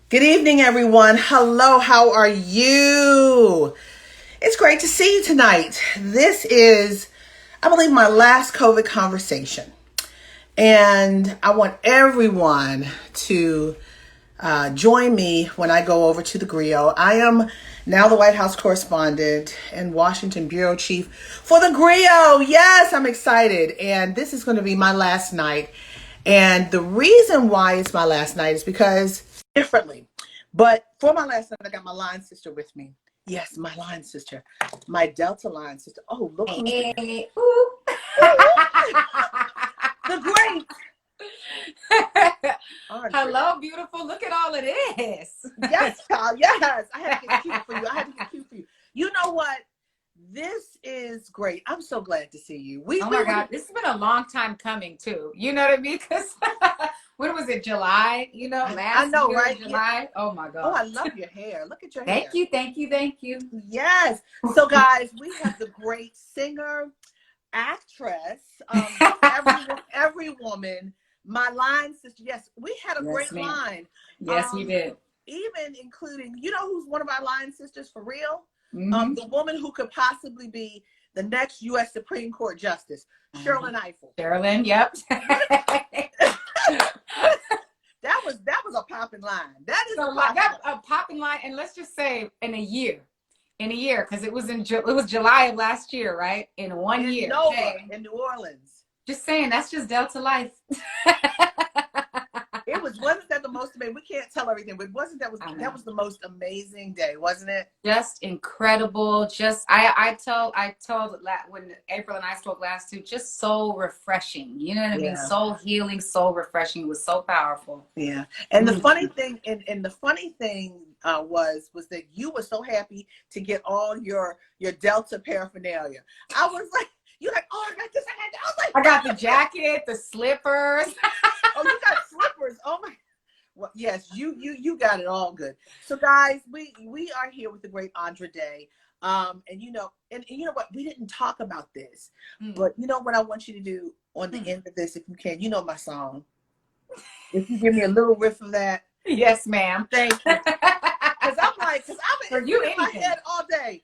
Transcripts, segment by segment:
Good evening, everyone. Hello, how are you? It's great to see you tonight. This is, I believe, my last COVID conversation. And I want everyone to join me when I go over to the Griot. I am now the White House correspondent and Washington bureau chief for the Griot. Yes, I'm excited. And this is going to be my last night. And the reason why it's my last night is because differently. But for my last night, I got my line sister with me. Yes, my line sister, my Delta line sister. Oh, look who's there. Hey, ooh. The great Andra. Hello, beautiful. Look at all of this. Yes, child. Yes. I had to get cute for you. I had to get cute for you. You know what? This is great. I'm so glad to see you. Oh my God, this has been a long time coming too. You know what I mean? Because when was it? July? I Last know, year, right? Yeah. July. Oh my Oh, I gosh. love your hair. Look at your hair. Thank you, thank you, thank you. Yes. So, guys, we have the great singer, actress, every woman, my line sister. Yes, we had a Yes, great ma'am. line. Yes, we Um, did. Even including, you know, who's one of our line sisters for real? Mm-hmm. The woman who could possibly be the next U.S. Supreme Court Justice, Sherlyn Ifill. Sherilyn, yep. That was a popping line. That is So a like popping that line. a popping line, and let's just say in a year, because it was it was July of last year, right? In one In year. Nova, Hey, in New Orleans. just saying, that's just Delta life. Wasn't that the most amazing? We can't tell everything, but wasn't I that know. was the most amazing day, wasn't it? Just incredible. Just I told when April and I spoke last too, just so refreshing. You know what I mean? Yeah. So healing, so refreshing. It was so powerful. Yeah. And the Mhm. funny thing, and the funny thing was that you were so happy to get all your Delta paraphernalia. I was like, you like, oh, I got this, I got that. I was like, I got the jacket, the slippers. oh, you got slippers. Oh my. Well, yes, you got it all good. So guys, we are here with the great Andra Day. And you know what? We didn't talk about this, Mm, but you know what I want you to do on the mm. end of this, if you can. You know my song. If you give me a little riff of that, Yes, ma'am. thank you. Cause For it's you, been in my anything. head all day.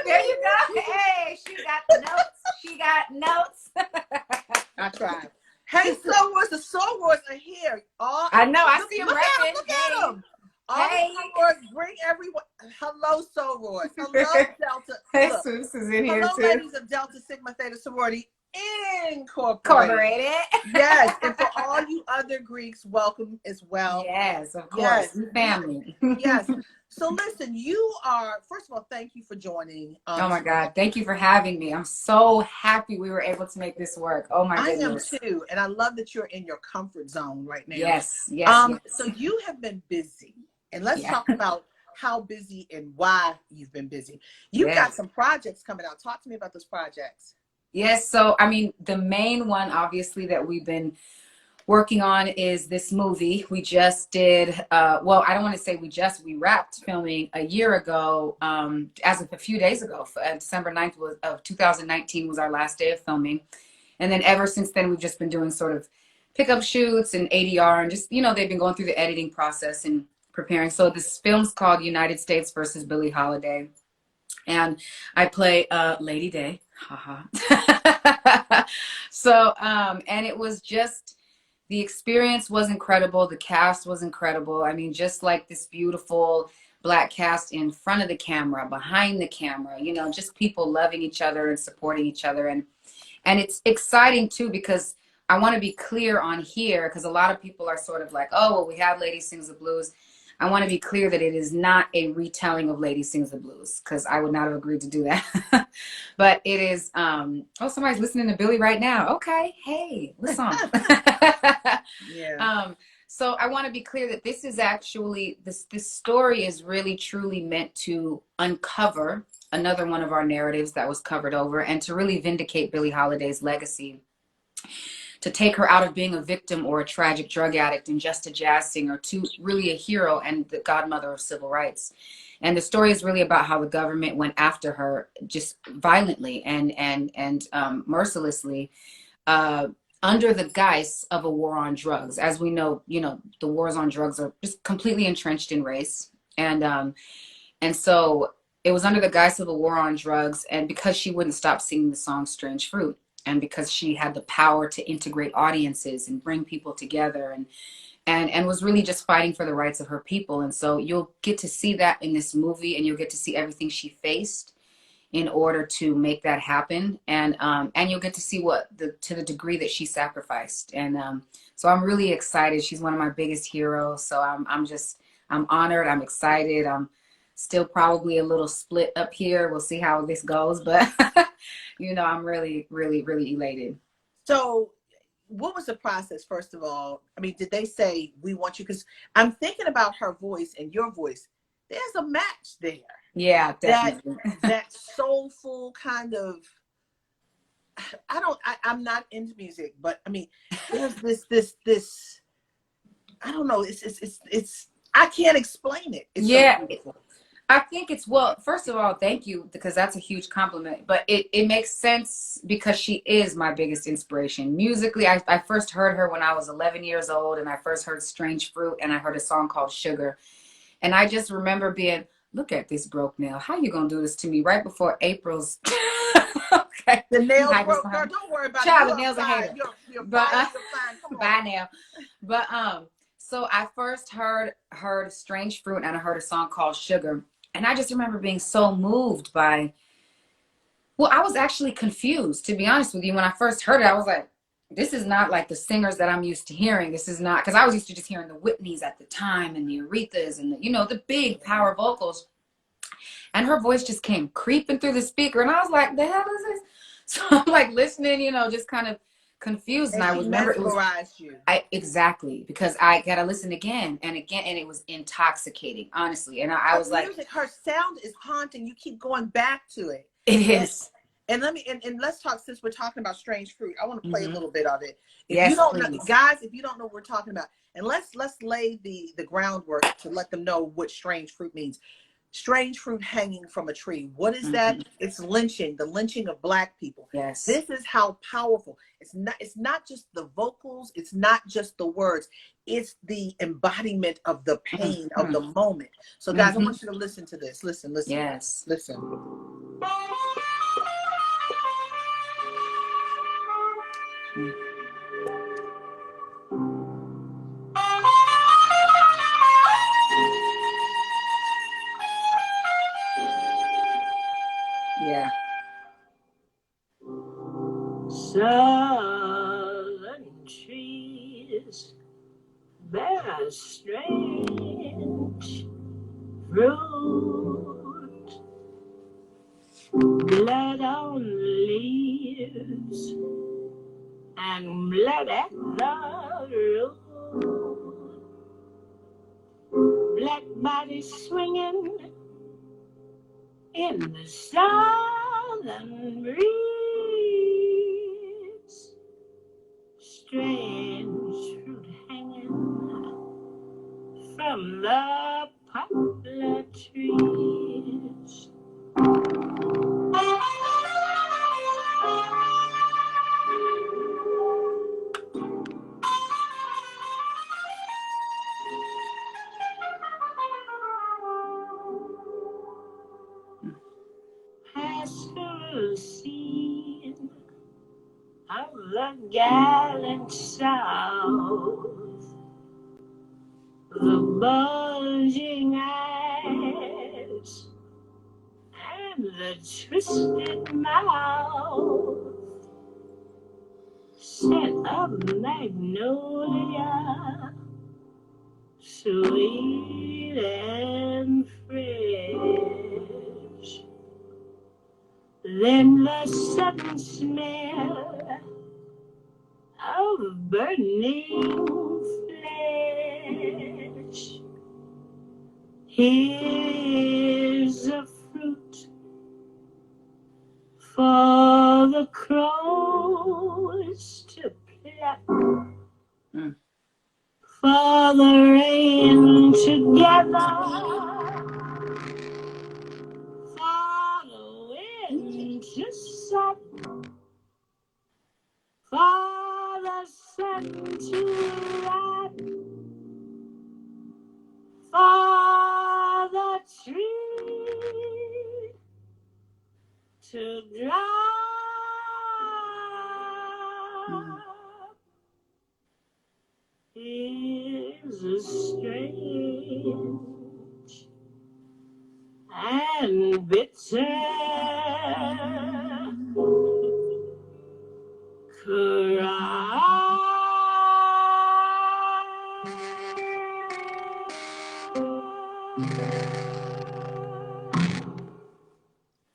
There you go. Hey, she got notes. She got notes. I tried. Hey, Sorors, the Sorors are here. All I know. I look, see him look at them, repping. look at Hey, them. All the hey. Sorors, bring everyone. Hello, Sorors. Hello, Delta. Look, Jesus is in here hello, too. ladies of Delta Sigma Theta Sorority Incorporated. Incorporated. Yes, and for all you other Greeks, welcome as well. Yes, of course. Yes, We family. yes. So listen, you are, first of all, thank you for joining. Oh my God. Thank you for having me. I'm so happy we were able to make this work. Oh my I am goodness. too, and I love that you're in your comfort zone right now. Yes, yes, So yes. you have been busy, and let's Yeah. talk about how busy and why you've been busy. You've got Yes. some projects coming out. Talk to me about those projects. Yes. So, I mean, the main one, obviously, that we've been working on is this movie. We just did, well, I don't want to say we wrapped filming a year ago, as of a few days ago. December 9th of 2019 was our last day of filming. And then ever since then, we've just been doing sort of pickup shoots and ADR, and just, they've been going through the editing process and preparing. So this film's called United States versus Billie Holiday. And I play Lady Day. Haha. So, and it was just, the experience was incredible. The cast was incredible. I mean, just like this beautiful Black cast in front of the camera, behind the camera, just people loving each other and supporting each other. And it's exciting too, because I want to be clear on here, because a lot of people are sort of like, oh, well, we have Lady Sings the Blues. I want to be clear that it is not a retelling of Lady Sings the Blues, because I would not have agreed to do that. But it is, oh, somebody's listening to Billy right now. Okay, hey, what song? Yeah. So I want to be clear that this is actually, this story is really truly meant to uncover another one of our narratives that was covered over, and to really vindicate Billie Holiday's legacy, to take her out of being a victim or a tragic drug addict and just a jazz singer to really a hero and the godmother of civil rights. And the story is really about how the government went after her just violently and mercilessly, uh, under the guise of a war on drugs. As we know, the wars on drugs are just completely entrenched in race. And so it was under the guise of a war on drugs. And because she wouldn't stop singing the song Strange Fruit, and because she had the power to integrate audiences and bring people together, and was really just fighting for the rights of her people. And so you'll get to see that in this movie, and you'll get to see everything she faced in order to make that happen. And you'll get to see to the degree that she sacrificed. And so I'm really excited. She's one of my biggest heroes. So I'm honored. I'm excited. I'm still probably a little split up here. We'll see how this goes, but I'm really, really, really elated. So what was the process, first of all? I mean, did they say, we want you? Because I'm thinking about her voice and your voice. There's a match there. Yeah, definitely. That soulful kind of, I'm not into music, but I mean, there's this, I don't know, it's I can't explain it. It's yeah. so beautiful. I think well, first of all, thank you, because that's a huge compliment. But it makes sense because she is my biggest inspiration. Musically, I first heard her when I was 11 years old, and I first heard Strange Fruit, and I heard a song called Sugar. And I just remember being, look at this broke nail. How you going to do this to me right before April's? Okay. The nails broke. Girl, don't worry about Child, it. The nails are hated. You're But, fine. You're fine. Come on. Bye now. But so I first heard Strange Fruit, and I heard a song called Sugar. And I just remember being so moved by, well, I was actually confused, to be honest with you. When I first heard it, I was like, this is not like the singers that I'm used to hearing. This is not, because I was used to just hearing the Whitneys at the time and the Arethas and the big power vocals. And her voice just came creeping through the speaker. And I was like, the hell is this? So I'm like listening, just kind of confused. And I remember it was you. Exactly, because I gotta listen again and again, and it was intoxicating, honestly. And I was music, like, her sound is haunting. You keep going back to it. It is. And let's talk, since we're talking about Strange Fruit, I want to play a little bit of it. Yes, you don't please. know, guys, if you don't know what we're talking about, and let's lay the groundwork to let them know what Strange Fruit means. Strange fruit hanging from a tree. What is that? It's lynching, the lynching of Black people. Yes. This is how powerful. It's not just the vocals, it's not just the words, it's the embodiment of the pain of the moment. So guys, I want you to listen to this. Listen. Yes. Listen. Yeah. Southern trees bear strange fruit, blood on leaves and blood at the root, black bodies swinging in the southern breeze. Strange fruit hanging from the poplar trees. Pastoral scene of the gallant South, the bulging eyes and the twisted mouth, scent of magnolia, sweet and fresh. Then the sudden smell of burning flesh. Here's a fruit for the crows to pluck, for the rain to gather, for the wind to suck, for the is strange and bitter.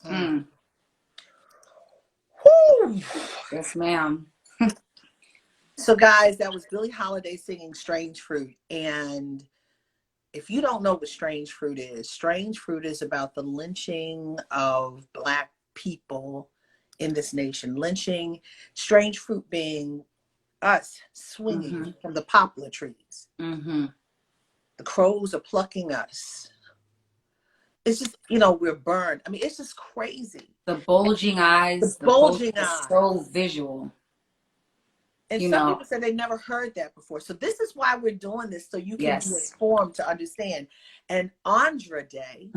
Mm. Whew. Yes, ma'am. So, guys, that was Billie Holiday singing Strange Fruit. And if you don't know what Strange Fruit is about the lynching of Black people in this nation. Lynching, Strange Fruit being us swinging from the poplar trees. Mm-hmm. The crows are plucking us. It's just, you know, we're burned. I mean, it's just crazy. The bulging eyes, The the bulging bulging is eyes. so visual. And You some know, people said they never heard that before. So this is why we're doing this, so you can be yes. informed to understand. And Andra Day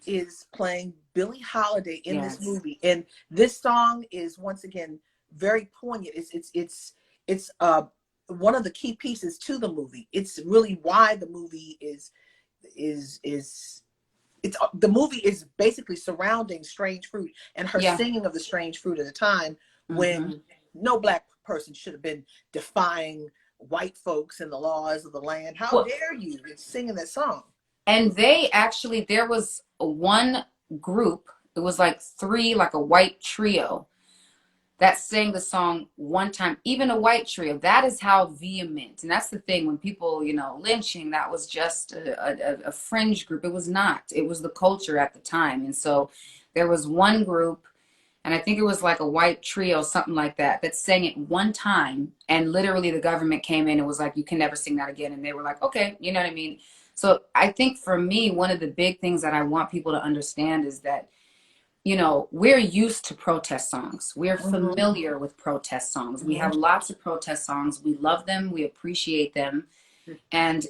is playing Billie Holiday in this movie. And this song is, once again, very poignant. It's one of the key pieces to the movie. It's really why the movie is the movie is basically surrounding Strange Fruit and her singing of the Strange Fruit at a time when no Black person should have been defying white folks and the laws of the land. How dare you? It's singing that song. And they actually, there was one group, it was like three, like a white trio that sang the song one time, even a white trio. That is how vehement. And that's the thing, when people, you know, lynching, that was just a fringe group. It was not. It was the culture at the time. And so there was one group, and I think it was like a white trio, something like that, that sang it one time. And literally the government came in and was like, you can never sing that again. And they were like, okay, you know what I mean? So I think for me, one of the big things that I want people to understand is that, you know, we're used to protest songs. We're familiar with protest songs. We have lots of protest songs. We love them. We appreciate them. And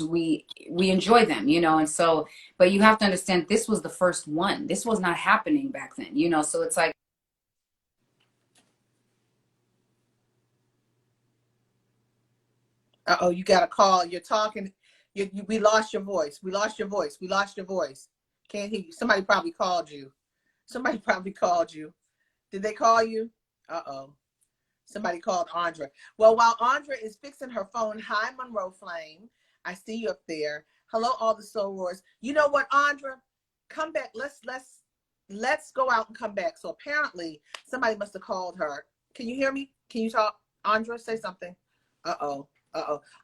we enjoy them, you know. And so, but you have to understand, this was the first one. This was not happening back then, you know. So it's like, Uh-oh, you got a call. You're talking. We lost your voice. We lost your voice. Can't hear you. Somebody probably called you. Did they call you? Uh-oh. Somebody called Andra. Well, while Andra is fixing her phone, hi, Monroe Flame. I see you up there. Hello, all the soul roars. You know what, Andra? Come back. Let's go out and come back. So apparently somebody must have called her. Can you hear me? Can you talk? Andra, say something. Uh-oh.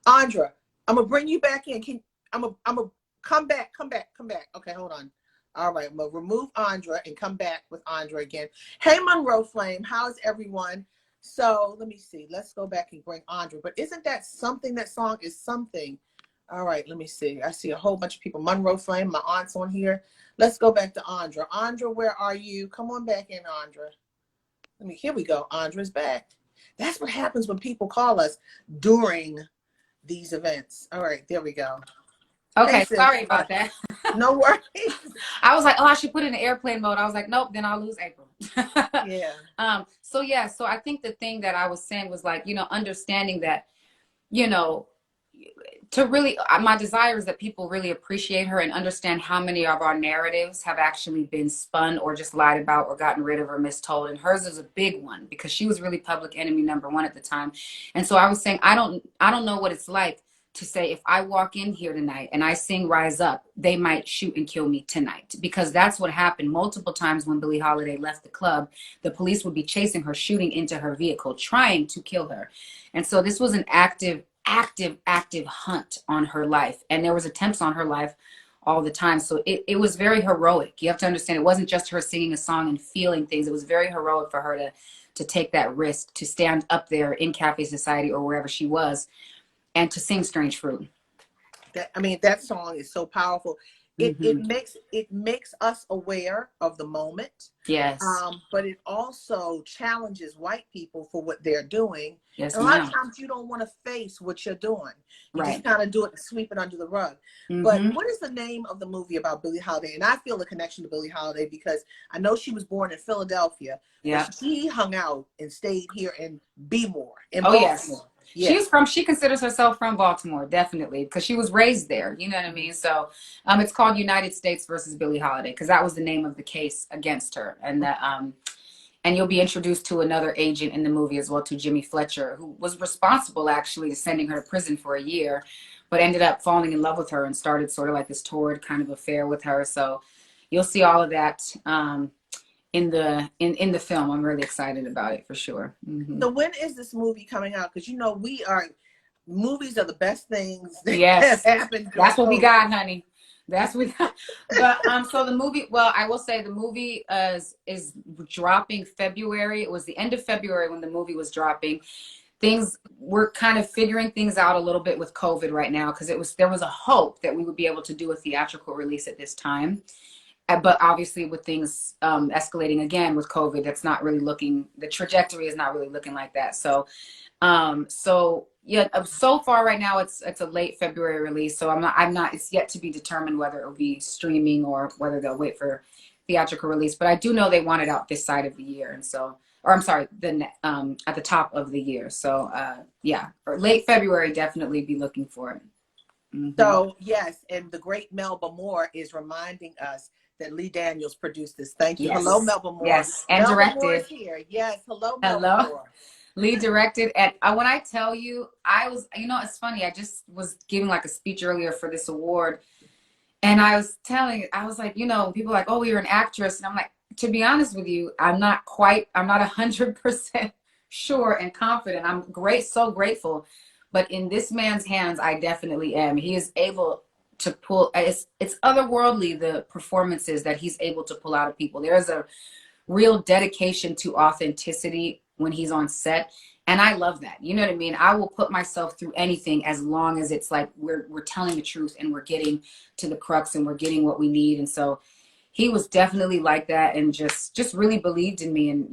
Andra, I'm gonna bring you back in. I'm gonna come back. Okay, hold on. All right, I'm gonna remove Andra and come back with Andra again. Hey, Monroe Flame, how's everyone? So let me see. Let's go back and bring Andra. But isn't that something? That song is something. All right, let me see. I see a whole bunch of people. Monroe Flame, my aunt's on here. Let's go back to Andra. Andra, where are you? Come on back in, Andra. Here we go. Andra's back. That's what happens when people call us during these events. All right, there we go. okay, Hey, sorry about that. No worries. I was like, oh, I should put it in airplane mode. I was like, nope, then I'll lose April. Yeah. So I think the thing that I was saying was, like, you know, understanding that, you know, to really, my desire is that people really appreciate her and understand how many of our narratives have actually been spun or just lied about or gotten rid of or mistold. And hers is a big one because she was really public enemy #1 at the time. And so I was saying, I don't know what it's like to say, if I walk in here tonight and I sing Rise Up, they might shoot and kill me tonight, because that's what happened multiple times when Billie Holiday left the club. The police would be chasing her, shooting into her vehicle, trying to kill her. And so this was an active hunt on her life. And there was attempts on her life all the time. So it was very heroic. You have to understand, it wasn't just her singing a song and feeling things. It was very heroic for her to take that risk, to stand up there in Cafe Society or wherever she was, and to sing Strange Fruit. That song is so powerful. It makes us aware of the moment. Yes. But it also challenges white people for what they're doing. Yes, and a lot of times you don't want to face what you're doing. You just kind of do it and sweep it under the rug. But what is the name of the movie about Billie Holiday? And I feel a connection to Billie Holiday because I know she was born in Philadelphia. Yeah. But she hung out and stayed here in Bmore, in Baltimore. Baltimore. Yeah. She considers herself from Baltimore, definitely, because she was raised there. You know what I mean? So it's called United States versus Billie Holiday, because that was the name of the case against her. And that and you'll be introduced to another agent in the movie as well, to Jimmy Fletcher, who was responsible actually to sending her to prison for a year, but ended up falling in love with her and started sort of like this torrid kind of affair with her. So you'll see all of that in the film. I'm really excited about it for sure. Mm-hmm. So when is this movie coming out? Because movies are the best things that Yes, have happened. that's what we got, honey. That's what we got. But so the movie, well, I will say the movie is dropping February. It was the end of February when the movie was dropping. We're kind of figuring things out a little bit with COVID right now, because there was a hope that we would be able to do a theatrical release at this time. But obviously with things escalating again with COVID, the trajectory is not really looking like that. So yeah, so far right now it's a late February release. So it's yet to be determined whether it will be streaming or whether they'll wait for theatrical release. But I do know they want it out this side of the year. And so, or I'm sorry, at the top of the year. So yeah, or late February, definitely be looking for it. Mm-hmm. So yes, and the great Melba Moore is reminding us that Lee Daniels produced this. Thank you. Yes. Hello, Melba Moore. Yes, and Melba directed. Moore is here. Yes, hello, Melba Moore. Lee directed. And when I tell you, it's funny. I just was giving like a speech earlier for this award, and I was like, people are like, oh, you're an actress, and I'm like, to be honest with you, I'm not 100% sure and confident. I'm so grateful, but in this man's hands, I definitely am. He is able to pull. It's otherworldly, the performances that he's able to pull out of people. There's a real dedication to authenticity when he's on set, and I love that. You know what I mean? I will put myself through anything as long as it's like we're telling the truth and we're getting to the crux and we're getting what we need. And so he was definitely like that, and just really believed in me. And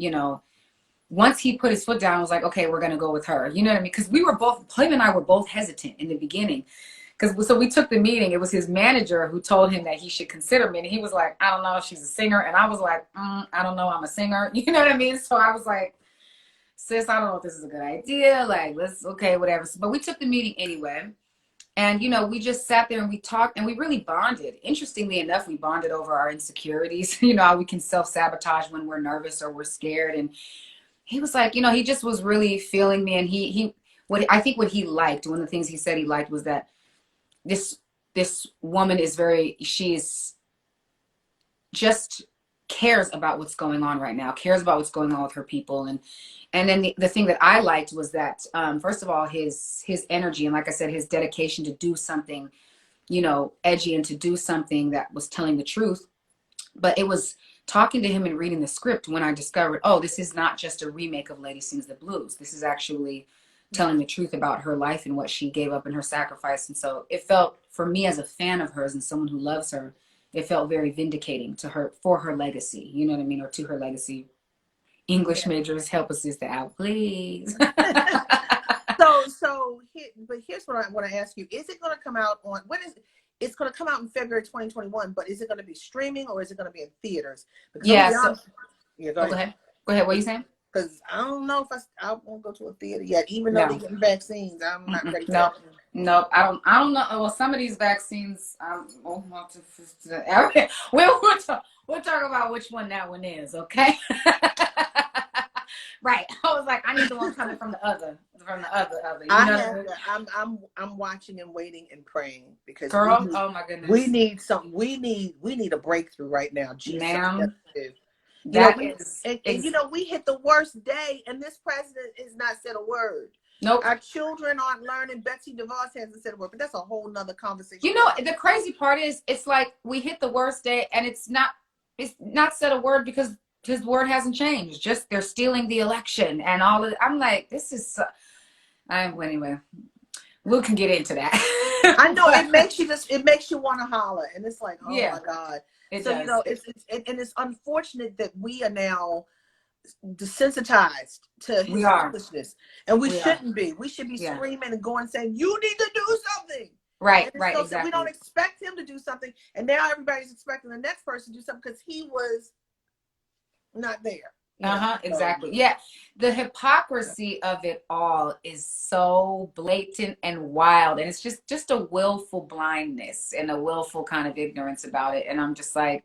once he put his foot down, I was like, okay, we're gonna go with her. You know what I mean? Because him and I were both hesitant in the beginning. So we took the meeting. It was his manager who told him that he should consider me. And he was like, I don't know, she's a singer. And I was like, I don't know, I'm a singer. You know what I mean? So I was like, sis, I don't know if this is a good idea. Like, okay, whatever. But we took the meeting anyway. And, we just sat there and we talked and we really bonded. Interestingly enough, we bonded over our insecurities. How we can self-sabotage when we're nervous or we're scared. And he was like, he just was really feeling me. And I think what he liked, one of the things he said he liked was that this woman she's just cares about what's going on right now, cares about what's going on with her people. And then the thing that I liked was that, first of all, his energy, and like I said, his dedication to do something, edgy, and to do something that was telling the truth. But it was talking to him and reading the script when I discovered, oh, this is not just a remake of Lady Sings the Blues. This is actually telling the truth about her life and what she gave up and her sacrifice. And so it felt, for me as a fan of hers and someone who loves her, it felt very vindicating to her, for her legacy, you know what I mean? Or to her legacy. English majors, help a sister out, please. But here's what I want to ask you. Is it going to come out it's going to come out in February 2021, but is it going to be streaming or is it going to be in theaters? Because go ahead. What are you saying? Because I don't know if I won't go to a theater yet, even though they're getting vaccines. I'm not ready for that. No, I don't know. Well, some of these vaccines, we'll talk about which one that one is, okay? Right. I was like, I need the one coming from the other. I'm watching and waiting and praying because girl, oh my goodness, we need something. We need a breakthrough right now. Jesus. Ma'am. We hit the worst day, and this president has not said a word. Nope. Our children aren't learning. Betsy DeVos hasn't said a word, but that's a whole nother conversation. The crazy part is, it's like we hit the worst day, and it's not said a word because his word hasn't changed. Just they're stealing the election and all of it. I'm like, this is. Anyway, we can get into that. I know it makes you want to holler, and it's like, oh my God. It so does. It's unfortunate that we are now desensitized to his foolishness, and we shouldn't be. We should be screaming and going, saying, "You need to do something." Right. Exactly. We don't expect him to do something, and now everybody's expecting the next person to do something because he was not there. So Exactly. Yeah. The hypocrisy of it all is so blatant and wild. And it's just a willful blindness and a willful kind of ignorance about it. And I'm just like,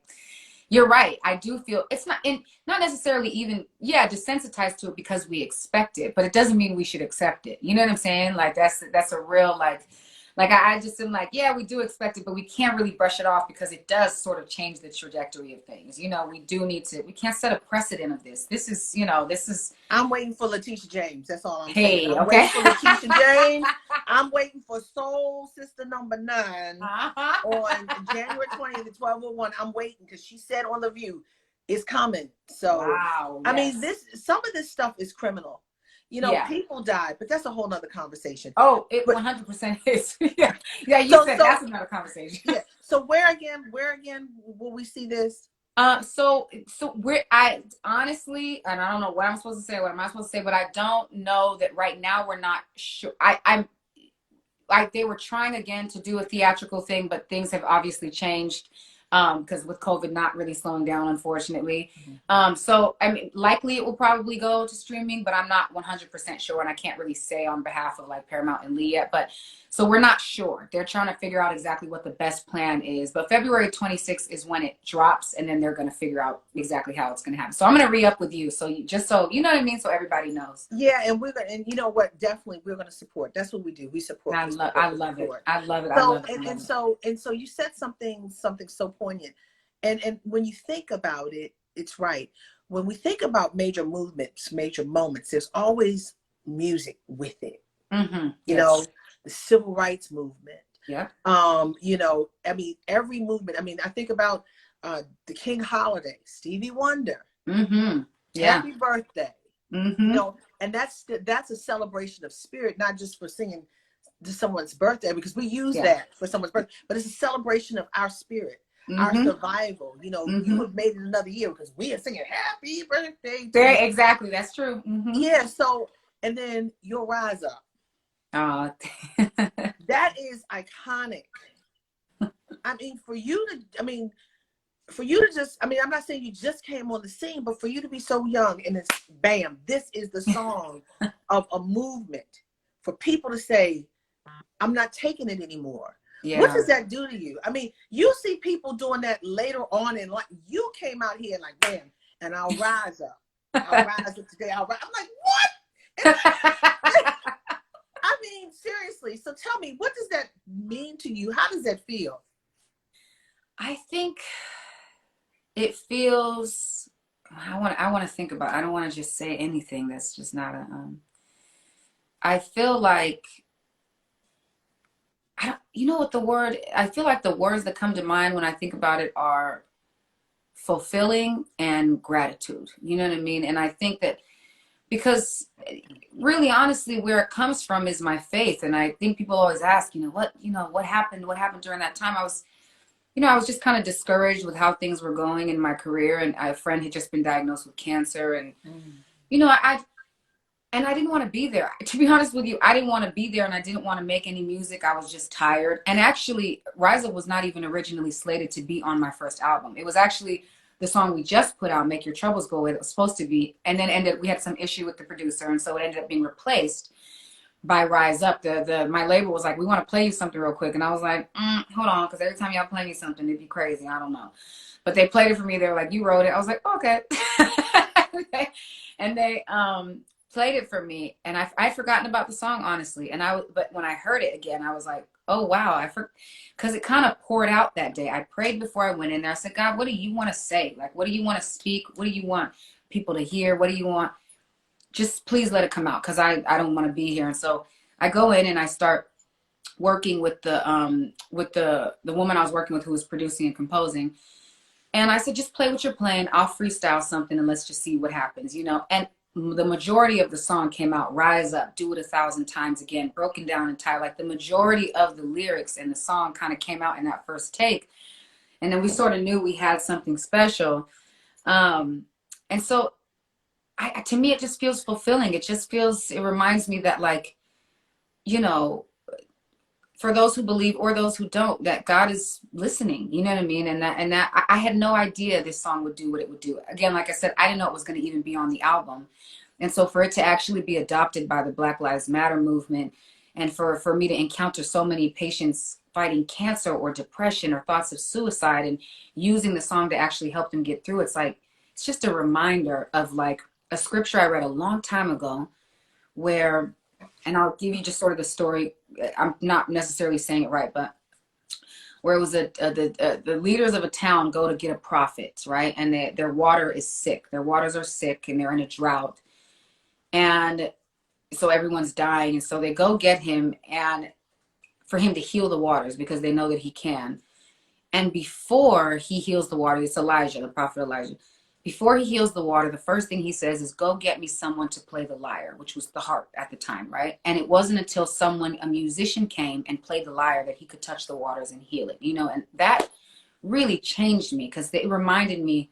you're right. I do feel it's not necessarily even, yeah, desensitized to it because we expect it, but it doesn't mean we should accept it. You know what I'm saying? Like that's a real like I just am like, yeah, we do expect it, but we can't really brush it off because it does sort of change the trajectory of things. We do need to, we can't set a precedent of this. This is, I'm waiting for Letitia James. That's all I'm saying. hey, I'm okay. waiting for Letitia James. I'm waiting for Soul Sister number 9 on January 20th at 12:01. I'm waiting because she said on The View it's coming. So, Wow. I mean, Yes. some of this stuff is criminal. Yeah. People died, but that's a whole nother conversation. Oh, it But 100% is. Yeah. Yeah, you so, said so that's another conversation. yeah. So where again will we see this? So I honestly, and I don't know what I'm supposed to say, what am I supposed to say, but I don't know that right now we're not sure. I'm like, they were trying again to do a theatrical thing, but things have obviously changed because with COVID not really slowing down, unfortunately. So I mean, likely it will probably go to streaming, but I'm not 100% sure, and I can't really say on behalf of like Paramount and Lee yet. But so we're not sure. They're trying to figure out exactly what the best plan is. But February 26th is when it drops, and then they're going to figure out exactly how it's going to happen. So I'm going to re-up with you, so you know what I mean, so everybody knows. Yeah, and we're gonna, and you know what? Definitely, we're gonna support. That's what we do. We support. I love it. I love it. I love it. So so you said something so poignant, and when you think about it, it's right. When we think about major movements, major moments, there's always music with it. You know, the civil rights movement. Yeah. I mean, every movement. I mean, I think about the King Holiday, Stevie Wonder. Yeah. Happy birthday. Mm-hmm. And that's a celebration of spirit, not just for singing to someone's birthday, because we use that for someone's birthday, but it's a celebration of our spirit, our survival. You have made it another year because we are singing happy birthday. Exactly. That's true. Yeah. So, and then you'll rise up. That is iconic. I mean, for you to just, I mean, I'm not saying you just came on the scene, but for you to be so young and it's bam, this is the song of a movement for people to say, I'm not taking it anymore. Yeah. What does that do to you? I mean, you see people doing that later on in life. You came out here like, bam, and I'll rise up. I'll rise up today. I'm like, what? I mean, seriously. So tell me, what does that mean to you? How does that feel? I think it feels, I want to think about it. I don't want to just say anything that's just not I feel like, I feel like the words that come to mind when I think about it are fulfilling and gratitude. You know what I mean? And I think that because really, honestly, where it comes from is my faith. And I think people always ask, what happened during that time? I was just kind of discouraged with how things were going in my career. And a friend had just been diagnosed with cancer. And, I didn't want to be there. To be honest with you, I didn't want to be there, and I didn't want to make any music. I was just tired. And actually, Rise Up was not even originally slated to be on my first album. It was actually the song we just put out, Make Your Troubles Go Away, that was supposed to be, and then we had some issue with the producer, and so it ended up being replaced by Rise Up. My label was like, we want to play you something real quick. And I was like, hold on, because every time y'all play me something, it'd be crazy. I don't know. But they played it for me. They were like, you wrote it. I was like, okay. And they played it for me, and I'd forgotten about the song, honestly. But when I heard it again, I was like, oh wow, because it kind of poured out that day. I prayed before I went in there. I said, God, what do you want to say? Like, what do you want to speak? What do you want people to hear? What do you want? Just please let it come out, because I don't want to be here. And so I go in and I start working with the woman I was working with, who was producing and composing. And I said, just play what you're playing. I'll freestyle something and let's just see what happens, And the majority of the song came out, Rise Up, Do It 1,000 Times Again, broken down entire. Like the majority of the lyrics in the song kind of came out in that first take. And then we sort of knew we had something special. And so to me, it just feels fulfilling. It reminds me that, like, for those who believe or those who don't, that God is listening, you know what I mean? And that I had no idea this song would do what it would do. Again, like I said, I didn't know it was going to even be on the album. And so for it to actually be adopted by the Black Lives Matter movement, and for me to encounter so many patients fighting cancer or depression or thoughts of suicide, and using the song to actually help them get through, it's like, it's just a reminder of like a scripture I read a long time ago where, and I'll give you just sort of the story. I'm not necessarily saying it right, but where it was the leaders of a town go to get a prophet, right? And their water is sick. Their waters are sick and they're in a drought. And so everyone's dying. And so they go get him, and for him to heal the waters because they know that he can. And before he heals the water, it's Elijah, the prophet Elijah. Before he heals the water, the first thing he says is, go get me someone to play the lyre, which was the harp at the time, right? And it wasn't until a musician came and played the lyre, that he could touch the waters and heal it, you know? And that really changed me, because it reminded me,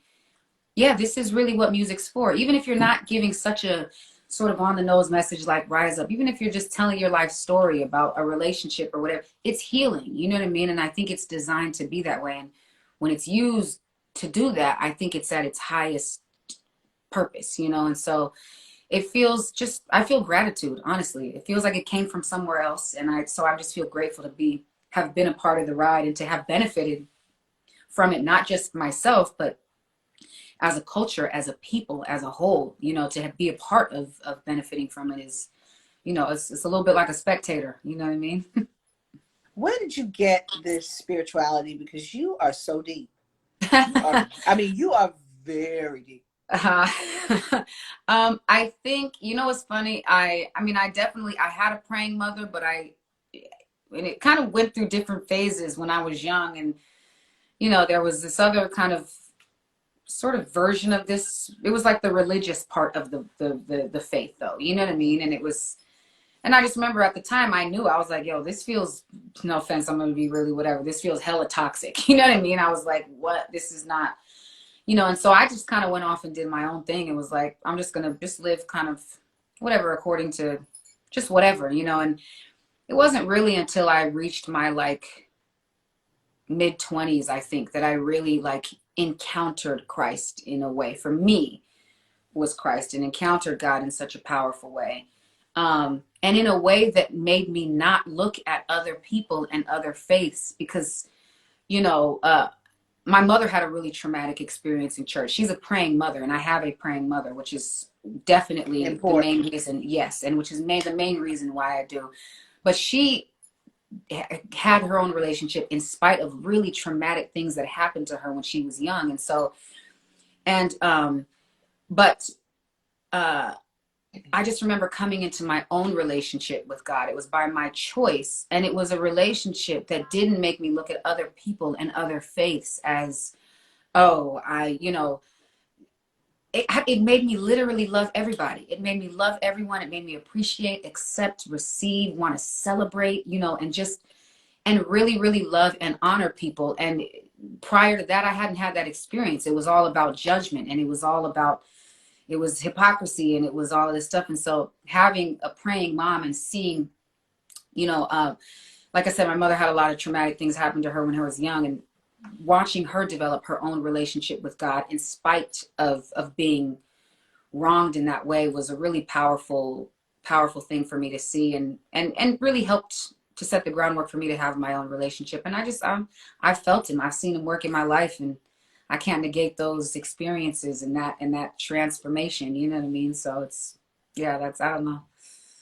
yeah, this is really what music's for. Even if you're not giving such a sort of on the nose message like Rise Up, even if you're just telling your life story about a relationship or whatever, it's healing, you know what I mean? And I think it's designed to be that way. And when it's used to do that, I think it's at its highest purpose, you know? And so it feels just, I feel gratitude, honestly. It feels like it came from somewhere else. And I just feel grateful to have been a part of the ride and to have benefited from it, not just myself, but as a culture, as a people, as a whole, you know, to be a part of benefiting from it is, you know, it's a little bit like a spectator, you know what I mean? Where did you get this spirituality? Because you are so deep. You are very deep. I think, you know, what's funny. I had a praying mother, but and it kind of went through different phases when I was young. And, you know, there was this other kind of sort of version of this. It was like the religious part of the faith, though, you know what I mean? And I just remember at the time I was like, yo, this feels, no offense, I'm going to be really whatever, this feels hella toxic. You know what I mean? I was like, what? This is not, you know, and so I just kind of went off and did my own thing and was like, I'm just going to just live kind of whatever, according to just whatever, you know. And it wasn't really until I reached my like mid-20s, I think, that I really like encountered Christ in a way. For me, was Christ, and encountered God in such a powerful way. And in a way that made me not look at other people and other faiths, because, you know, my mother had a really traumatic experience in church. She's a praying mother, and I have a praying mother, which is definitely important. The main reason, yes, and which is the main reason why I do. But she had her own relationship in spite of really traumatic things that happened to her when she was young. And so, I just remember coming into my own relationship with God. It was by my choice. And it was a relationship that didn't make me look at other people and other faiths as, it made me literally love everybody. It made me love everyone. It made me appreciate, accept, receive, want to celebrate, you know, and really, really love and honor people. And prior to that, I hadn't had that experience. It was all about judgment, and it was hypocrisy, and it was all of this stuff. And so having a praying mom and seeing, you know, like I said, my mother had a lot of traumatic things happen to her when I was young, and watching her develop her own relationship with God in spite of being wronged in that way was a really powerful thing for me to see, and really helped to set the groundwork for me to have my own relationship. And I felt him. I've seen him work in my life, and I can't negate those experiences and that transformation, you know what I mean? So it's, yeah, that's, I don't know.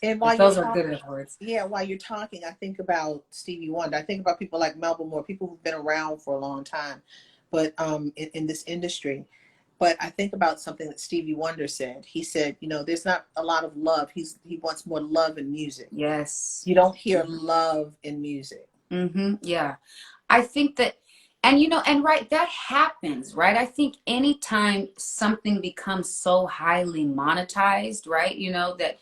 And while those are good words. Yeah, while you're talking, I think about Stevie Wonder. I think about people like Melba Moore, people who've been around for a long time, but in this industry. But I think about something that Stevie Wonder said. He said, you know, there's not a lot of love. He wants more love in music. Yes. You don't hear love in music. Mm-hmm. Yeah. I think that, and you know, and right, that happens, right? I think anytime something becomes so highly monetized, right, you know, that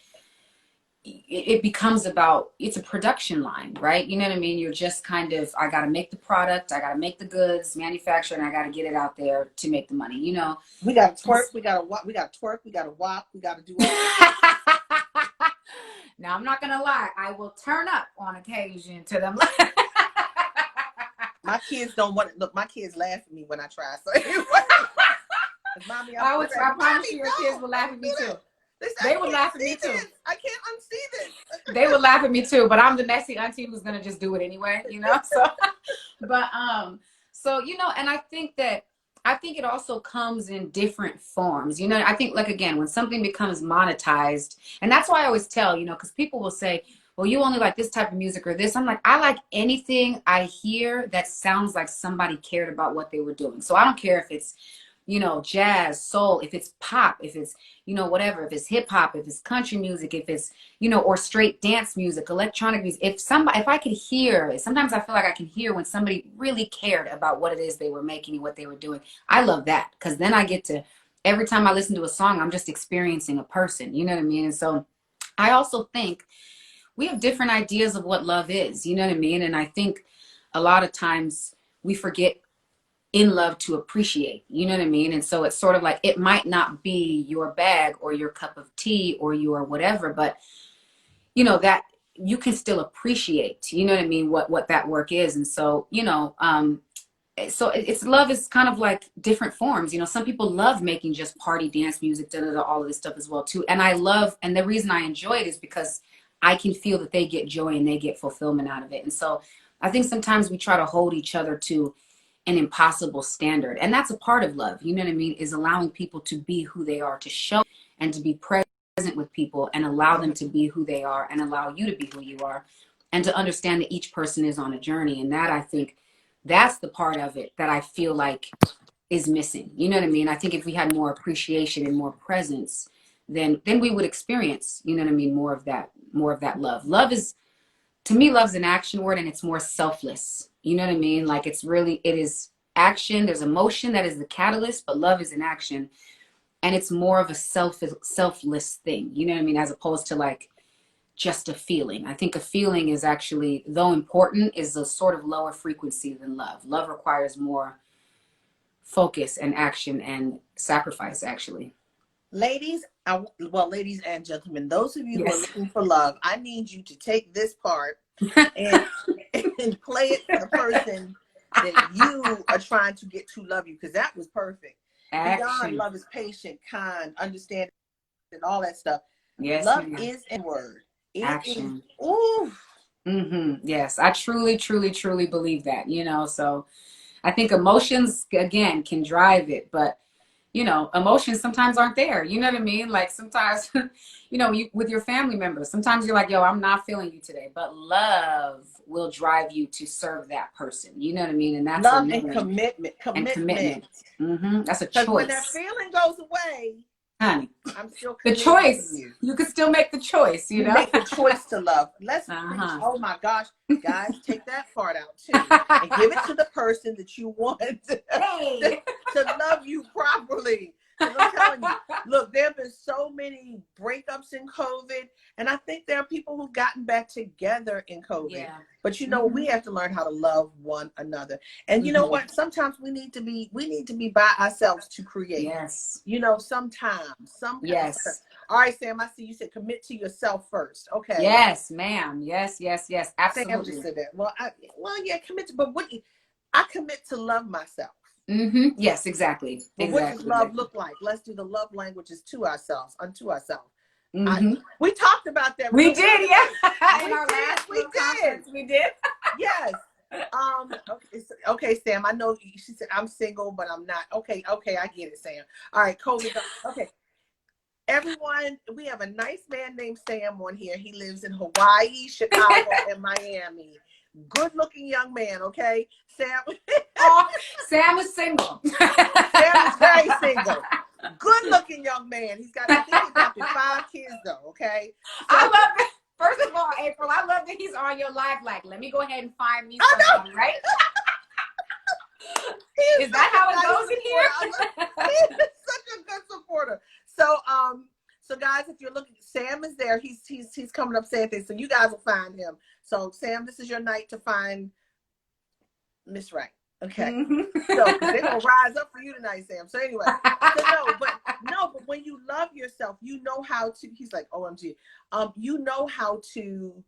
it becomes about, it's a production line, right? You know what I mean? You're just kind of, I got to make the product, I got to make the goods, manufacture, and I got to get it out there to make the money, you know? We got to twerk, we got to twerk, we got to wop, we got to do all that. Now, I'm not going to lie. I will turn up on occasion to them. My kids don't want it. Look, my kids laugh at me when I try. So anyway, mommy, I promise you, your kids will laugh at me too. They would laugh at me too. I can't unsee this. They would laugh at me too, but I'm the messy auntie who's gonna just do it anyway, you know. So, but so you know, and I think it also comes in different forms. You know, I think like again, when something becomes monetized, and that's why I always tell, you know, because people will say, well, you only like this type of music or this. I'm like, I like anything I hear that sounds like somebody cared about what they were doing. So I don't care if it's, you know, jazz, soul, if it's pop, if it's, you know, whatever, if it's hip hop, if it's country music, if it's, you know, or straight dance music, electronic music. If I could hear, sometimes I feel like I can hear when somebody really cared about what it is they were making and what they were doing. I love that, because then I get to, every time I listen to a song, I'm just experiencing a person, you know what I mean? And so I also think we have different ideas of what love is, you know what I mean? And I think a lot of times we forget in love to appreciate, you know what I mean? And so it's sort of like, it might not be your bag or your cup of tea or your whatever, but you know, that you can still appreciate, you know what I mean, what that work is. And so, you know, so it's love is kind of like different forms. You know, some people love making just party dance music, all of this stuff as well too. And I love, and the reason I enjoy it is because I can feel that they get joy and they get fulfillment out of it. And so I think sometimes we try to hold each other to an impossible standard. And that's a part of love, you know what I mean, is allowing people to be who they are, to show and to be present with people and allow them to be who they are and allow you to be who you are, and to understand that each person is on a journey. And that, I think, that's the part of it that I feel like is missing. You know what I mean? I think if we had more appreciation and more presence, then we would experience, you know what I mean, more of that love. Love is, to me, love's an action word, and it's more selfless. You know what I mean? Like it is action. There's emotion that is the catalyst, but love is an action. And it's more of a selfless thing. You know what I mean? As opposed to like just a feeling. I think a feeling is actually, though important, is a sort of lower frequency than love. Love requires more focus and action and sacrifice, actually. Ladies, ladies and gentlemen, those of you who are Yes. looking for love, I need you to take this part and play it for the person that you are trying to get to love you, because that was perfect. Action. Beyond love is patient, kind, understanding, and all that stuff. Yes, love ma'am. is a word. Action. Ooh. Yes, I truly, truly, truly believe that, you know. So I think emotions, again, can drive it, but you know, emotions sometimes aren't there. You know what I mean? Like sometimes, you know, with your family members, sometimes you're like, yo, I'm not feeling you today, but love will drive you to serve that person. You know what I mean? And that's love and commitment. That's a choice. Because when that feeling goes away, honey, I'm still the choice. You can still make the choice. You know, make the choice to love. Let's oh my gosh, guys, take that part out too and give it to the person that you want to love you properly. And I'm telling you, look, there have been so many breakups in COVID, and I think there are people who've gotten back together in COVID. Yeah. But you know, we have to learn how to love one another. And you know what? Sometimes we need to be by ourselves to create. Yes. You know, sometimes. Yes. All right, Sam, I see you said commit to yourself first. Okay. Yes, ma'am. Yes. Absolutely. Sam said that. Well, yeah, commit to, but I commit to love myself. Yes, exactly. But what does love look like? Let's do the love languages to ourselves, unto ourselves. We talked about that. We did, yeah. We did. Yes. Okay, Sam. I know she said I'm single, but I'm not. Okay, I get it, Sam. All right, COVID. Okay. Everyone, we have a nice man named Sam on here. He lives in Hawaii, Chicago, and Miami. Good-looking young man, okay? Sam. Sam is single. Sam is very single. Good-looking young man. I think he's got 5 kids, though, okay? So, I love it. First of all, April, I love that he's on your live. Like, let me go ahead and find me somebody, right? Is that how it goes in here? He's such a good supporter. So guys, if you're looking, Sam is there. He's coming up saying things, so you guys will find him. So Sam, this is your night to find Miss Right. Okay. So, because they're going to rise up for you tonight, Sam. So anyway, so but when you love yourself, you know how to, he's like, OMG, you know how to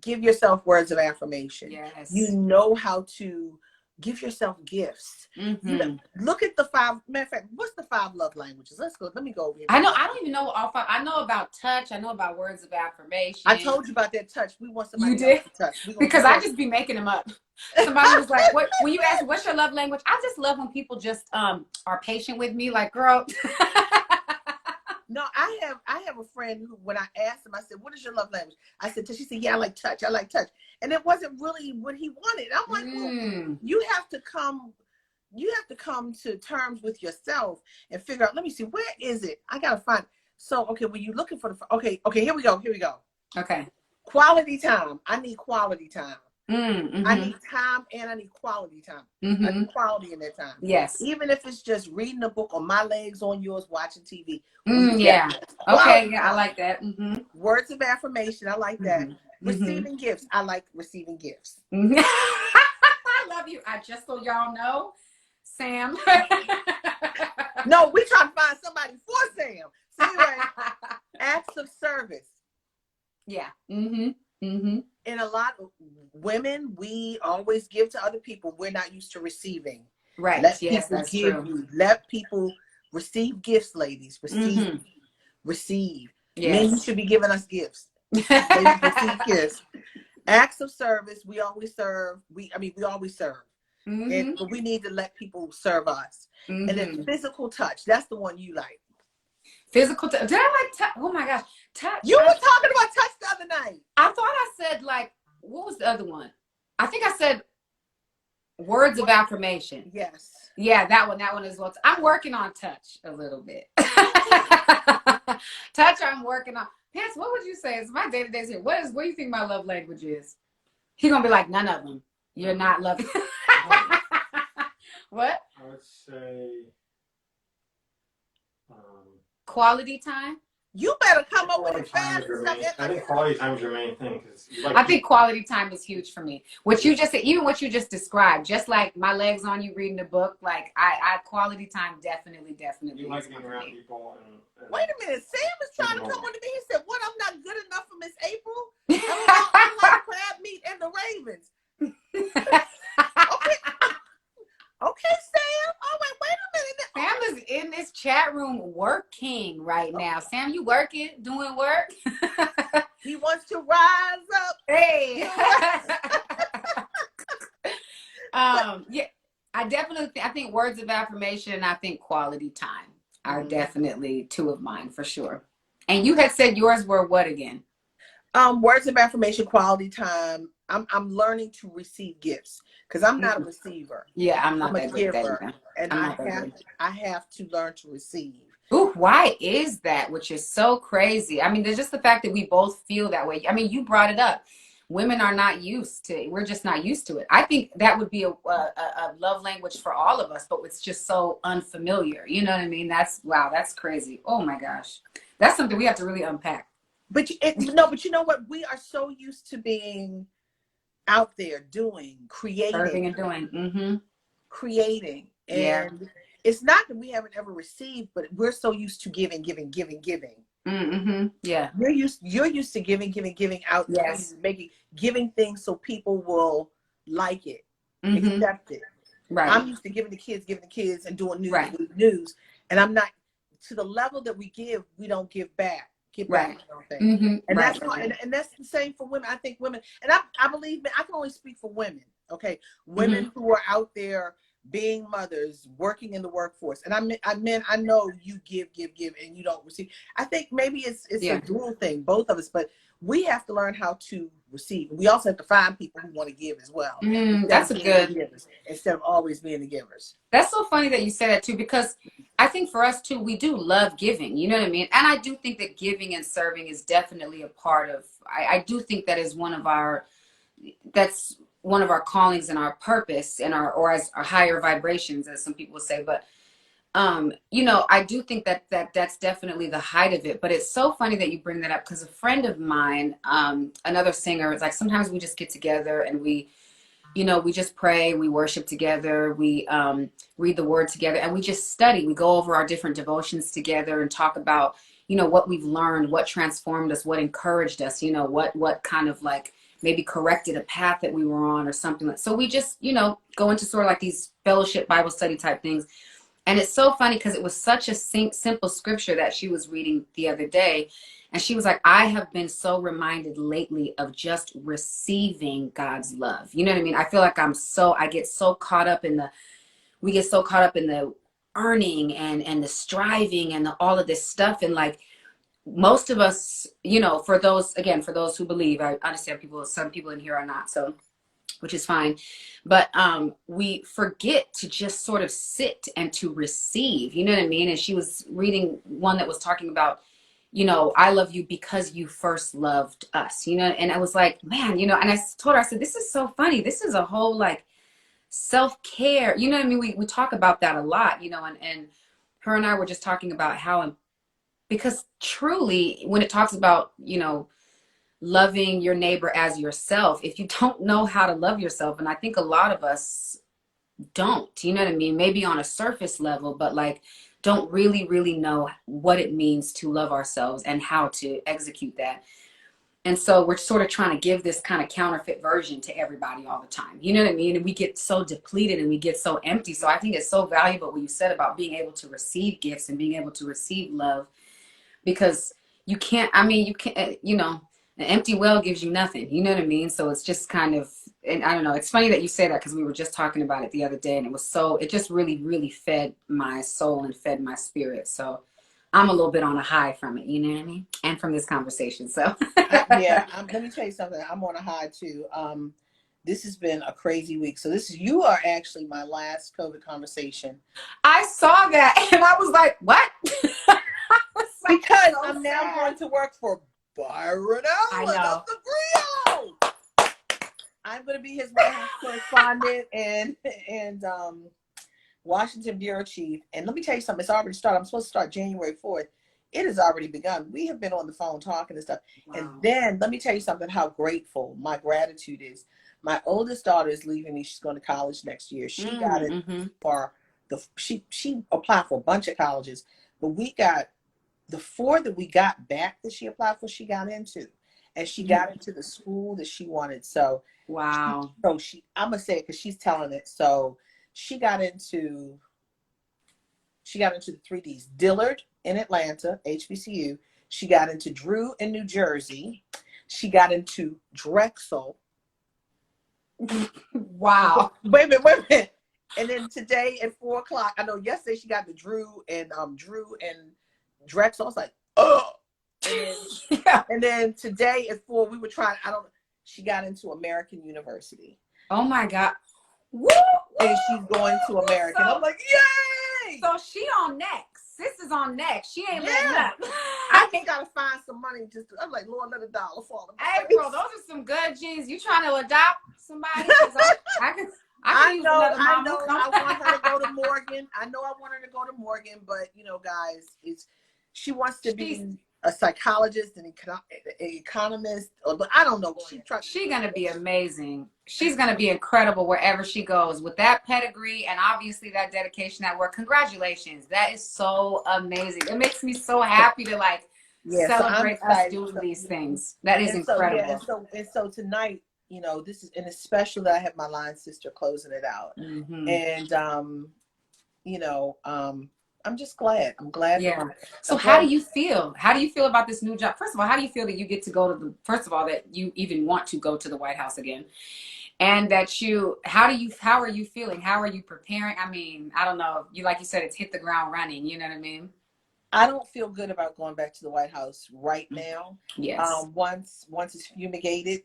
give yourself words of affirmation. Yes. You know how to give yourself gifts. You know, look at the 5, matter of fact, what's the 5 love languages? Let me go over here. I don't even know all 5. I know about touch. I know about words of affirmation. I told you about that touch. We want somebody else to touch. Because I just be making them up. Somebody was like, "What?" When you ask, "What's your love language?" I just love when people just are patient with me. Like, girl. No, I have a friend who, when I asked him, I said, "What is your love language?" I said, she said, "Yeah, I like touch. I like touch." And it wasn't really what he wanted. I'm like, well, you have to come to terms with yourself and figure out, let me see, where is it? I gotta find. So, okay, when you're looking for okay, here we go. Okay. Quality time. I need quality time. I need time and I need quality time. I need quality in that time. Yes. Even if it's just reading a book on my legs, on yours, watching TV. Yeah. Okay. Yeah, I like that. Words of affirmation. I like that. Receiving gifts. I like receiving gifts. I love you. Just so y'all know, Sam. No, we trying to find somebody for Sam. So anyway, acts of service. Yeah. And a lot of women, we always give to other people. We're not used to receiving. Right. Let yes, people that's give true. you. Let people receive gifts, ladies. Receive. Yes. Men, you should be giving us gifts. Ladies, receive gifts. Acts of service. We always serve. We always serve. But we need to let people serve us. And then physical touch. That's the one you like. Physical touch. Did I like touch? Oh my gosh. Touch. You were talking about touch the other night. I thought I said, like, what was the other one? I think I said words of affirmation. Yes. Yeah, that one as well. I'm working on touch a little bit. Touch, I'm working on. Pants, what would you say? It's my day-to-day here. What do you think my love language is? He's going to be like, none of them. You're not loving. What? I would say quality time. You better come up with it fast. I think quality time is your main thing. I think quality time is huge for me. What you just said, even what you just described, just like my legs on you reading the book, like I quality time definitely. You like being around people. And wait a minute, Sam is trying to come on to me. He said, "What? I'm not good enough for Miss April. I'm like crab meat and the Ravens." Okay, Sam. Oh, wait a minute. Sam is in this chat room working right now. Sam, you working, doing work? He wants to rise up. Hey. Yeah, I definitely I think words of affirmation and I think quality time are definitely 2 of mine for sure. And you had said yours were what again? Words of affirmation, quality time. I'm learning to receive gifts because I'm not a receiver. Yeah, I'm a giver, and I have to learn to receive. Ooh, why is that? Which is so crazy. I mean, there's just the fact that we both feel that way. I mean, you brought it up. Women are not used to it. We're just not used to it. I think that would be a love language for all of us, but it's just so unfamiliar. You know what I mean? That's crazy. Oh my gosh, that's something we have to really unpack. But you know what? We are so used to being out there doing, creating, and doing, creating, and it's not that we haven't ever received, but we're so used to giving. Yeah, you're used to giving out. Yes, giving things so people will like it, accept it. Right. I'm used to giving the kids, and doing news, and I'm not to the level that we give. We don't give back. And that's and that's the same for women. I think women, and I believe, I can only speak for women. Okay, women who are out there being mothers, working in the workforce, and I know you give, and you don't receive. I think maybe it's a dual thing, both of us, but we have to learn how to receive. We also have to find people who want to give as well. That's a good givers, instead of always being the givers. That's so funny that you say that too, because I think for us too, we do love giving, you know what I mean? And I do think that giving and serving is definitely a part of, I do think that is that's one of our callings and our purpose and or as our higher vibrations, as some people say. But, you know, I do think that's definitely the height of it. But it's so funny that you bring that up, because a friend of mine, another singer, is like, sometimes we just get together and we you know, we just pray, we worship together, we read the word together, and we just study. We go over our different devotions together and talk about, you know, what we've learned, what transformed us, what encouraged us, you know, what kind of like maybe corrected a path that we were on or something like. So we just, you know, go into sort of like these fellowship Bible study type things. And it's so funny because it was such a simple scripture that she was reading the other day. And she was like, I have been so reminded lately of just receiving God's love. You know what I mean? I feel like I get so caught up in we get so caught up in the earning and the striving and all of this stuff. And like most of us, you know, for those who believe, I understand some people in here are not. So, which is fine. But we forget to just sort of sit and to receive, you know what I mean? And she was reading one that was talking about, you know, I love you because you first loved us, you know? And I was like, man, you know, and I told her, I said, this is so funny. This is a whole like self-care, you know what I mean? We talk about that a lot, you know, and her and I were just talking about how, because truly when it talks about, you know, loving your neighbor as yourself, if you don't know how to love yourself, and I think a lot of us don't, you know what I mean? Maybe on a surface level, but like don't really know what it means to love ourselves and how to execute that. And so we're sort of trying to give this kind of counterfeit version to everybody all the time. You know what I mean? And we get so depleted and we get so empty. So I think it's so valuable what you said about being able to receive gifts and being able to receive love, because you can't, you know, an empty well gives you nothing. You know what I mean? So it's just kind of, and I don't know, it's funny that you say that because we were just talking about it the other day, and it just really fed my soul and fed my spirit. So I'm a little bit on a high from it, you know what I mean? And from this conversation, so. Yeah, let me tell you something. I'm on a high too. This has been a crazy week. So you are actually my last COVID conversation. I saw that and I was like, what? Because so I'm now going to work for Byron Allen of the Griot. I'm going to be his White House correspondent and Washington bureau chief. And let me tell you something. It's already started. I'm supposed to start January 4th. It has already begun. We have been on the phone talking and stuff. Wow. And then let me tell you something, how grateful my gratitude is. My oldest daughter is leaving me. She's going to college next year. She got it for she applied for a bunch of colleges, but we got the 4 that we got back that she applied for, she got into. And she got into the school that she wanted. So wow. I'm gonna say it because she's telling it. So she got into the 3Ds. Dillard in Atlanta, HBCU. She got into Drew in New Jersey. She got into Drexel. Wow. Wait a minute. And then today at 4:00, I know yesterday she got the Drew and Drexel. I was like, oh. And then today at 4, we were trying, she got into American University. Oh my God. Woo, and she's going to American. So, I'm like, yay! So she on next. Sis is on next. She ain't letting up. I think I gotta find some money. I'm like, Lord, let $1 fall. April, those are some good jeans. You trying to adopt somebody? I know. I want her to go to Morgan. But you know, guys, she wants to be a psychologist and an economist, but I don't know. She's gonna be amazing. She's gonna be incredible wherever she goes with that pedigree and obviously that dedication at work. Congratulations! That is so amazing. It makes me so happy to celebrate us doing these things. That is incredible. So tonight, you know, and it's special that I have my line sister closing it out, and you know, I'm just glad. I'm glad. Yeah. So how do you feel? How do you feel about this new job? First of all, how do you feel that you get to go to that you even want to go to the White House again? And that how are you feeling? How are you preparing? I mean, I don't know. Like you said, it's hit the ground running. You know what I mean? I don't feel good about going back to the White House right now. Yes. Once it's fumigated,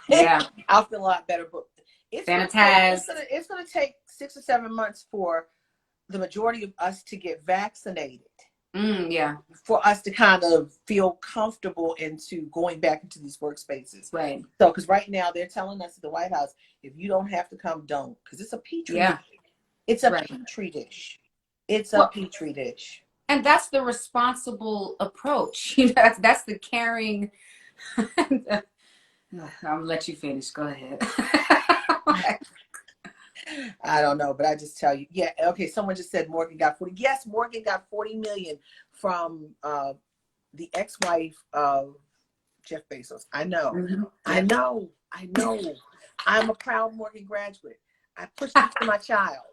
yeah, I'll feel a lot better. But sanitized. It's going to take 6 or 7 months for the majority of us to get vaccinated. Yeah. For us to kind of feel comfortable into going back into these workspaces. Right. So, because right now they're telling us at the White House, if you don't have to come, don't. Because it's a petri dish. It's a petri dish. It's a petri dish. And that's the responsible approach. You know, that's the caring. I'm gonna let you finish. Go ahead. I don't know, but I just tell you, yeah. Okay, someone just said Morgan got 40. Yes, Morgan got 40 million from the ex-wife of Jeff Bezos. I know, I Yep. know, I know. I'm a proud Morgan graduate. I pushed it to my child.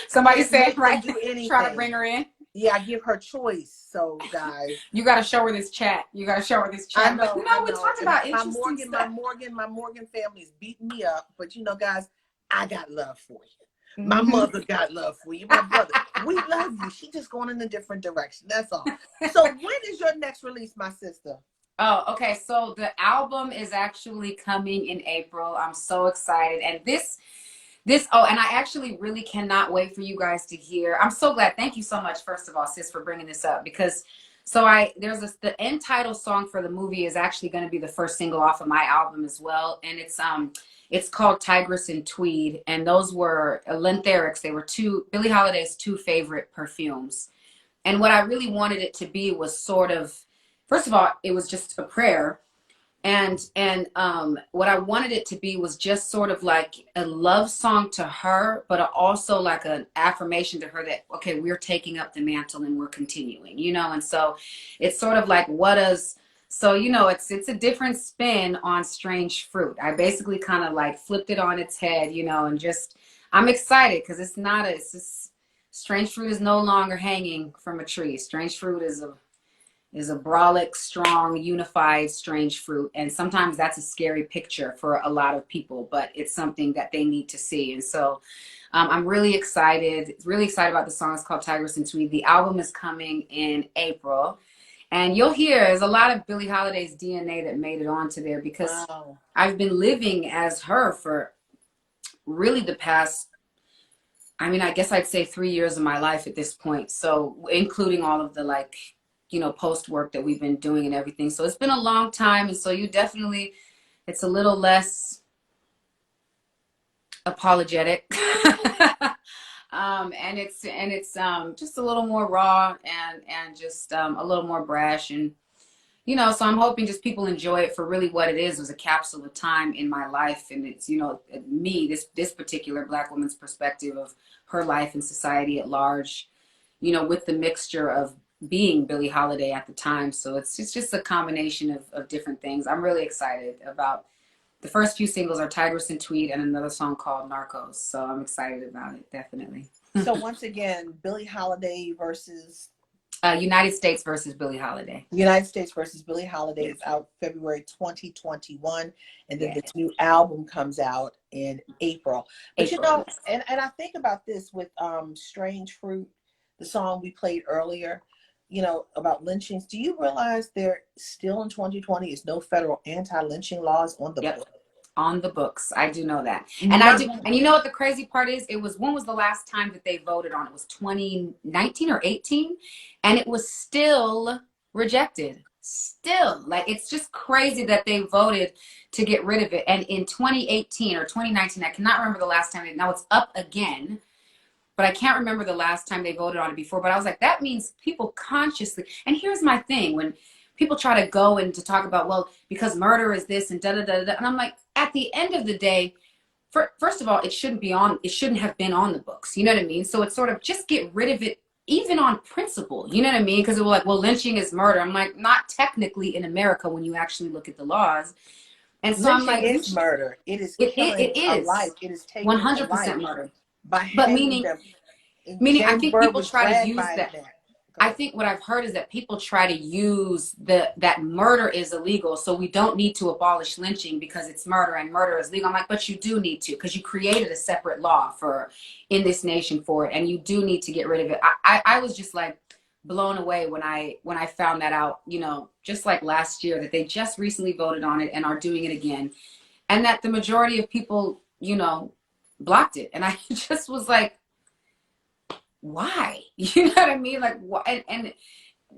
Somebody Can't said, make them right, do try to bring anything. her in. Yeah, I give her choice. So, guys, You got to show her this chat. You got to show her this I chat. But know, I we know. talked And about my interesting Morgan, my stuff. Morgan, my Morgan family is beating me up. But you know, guys, I got love for you. My Mm-hmm. mother got love for you. My brother, we love you. She just going in a different direction. That's all. So, when is your next release, my sister? Oh, okay. So the album is actually coming in April. I'm so excited. And and I actually really cannot wait for you guys to hear. I'm so glad. Thank you so much, first of all, sis, for bringing this up, because the end title song for the movie is actually going to be the first single off of my album as well. And it's called Tigress and Tweed. And those were Lentherix. They were Billie Holiday's two favorite perfumes. And what I really wanted it to be was sort of, first of all, it was just a prayer. And what I wanted it to be was just sort of like a love song to her, but also like an affirmation to her that, okay, we're taking up the mantle and we're continuing, and so it's sort of like it's a different spin on Strange Fruit. I basically kind of like flipped it on its head, and just, I'm excited because it's just, Strange Fruit is no longer hanging from a tree. Strange Fruit is a brolic, strong, unified, strange fruit. And sometimes that's a scary picture for a lot of people, but it's something that they need to see. And so I'm really excited about the song. It's called Tigress and Tweed. The album is coming in April. And you'll hear there's a lot of Billie Holiday's DNA that made it onto there, because Wow. I've been living as her for really the past, I guess I'd say 3 years of my life at this point. So including all of the post work that we've been doing and everything. So it's been a long time. And so it's a little less apologetic. And it's just a little more raw and just a little more brash. And, so I'm hoping just people enjoy it for really what it is. It was a capsule of time in my life. And it's, me, this particular Black woman's perspective of her life and society at large, with the mixture of being Billie Holiday at the time. So it's just a combination of different things. I'm really excited about the first few singles are Tigress and Tweed and another song called Narcos. So I'm excited about it, definitely. So once again, Billie Holiday versus United States versus Billie Holiday. United States versus Billie Holiday is out February 2021, and then this new album comes out in April. But and I think about this with Strange Fruit, the song we played earlier, about lynchings. Do you realize there still in 2020 is no federal anti-lynching laws on the book? On the books. I do know that. And I do. And you know what the crazy part is? When was the last time that they voted on it? It was 2019 or 18. And it was still rejected. Still. Like, it's just crazy that they voted to get rid of it. And in 2018 or 2019, I cannot remember the last time. Now it's up again. But I can't remember the last time they voted on it before. But I was like, that means people consciously. And here's my thing. When people try to go and to talk about, well, because murder is this and da-da-da-da. And I'm like, at the end of the day, first of all, it shouldn't have been on the books. You know what I mean? So it's sort of just get rid of it, even on principle. You know what I mean? Because it was like, well, lynching is murder. I'm like, not technically in America when you actually look at the laws. And so lynching I'm like, it's murder. It is killing a life. It is taking 100% murder. But meaning I think people try to use that. I think what I've heard is that people try to use that murder is illegal, so we don't need to abolish lynching because it's murder and murder is legal. I'm like, but you do need to, because you created a separate law in this nation for it, and you do need to get rid of it. I was just like blown away when I found that out, just like last year, that they just recently voted on it and are doing it again, and that the majority of people, blocked it. And I just was like, why? You know what I mean? Like, why? And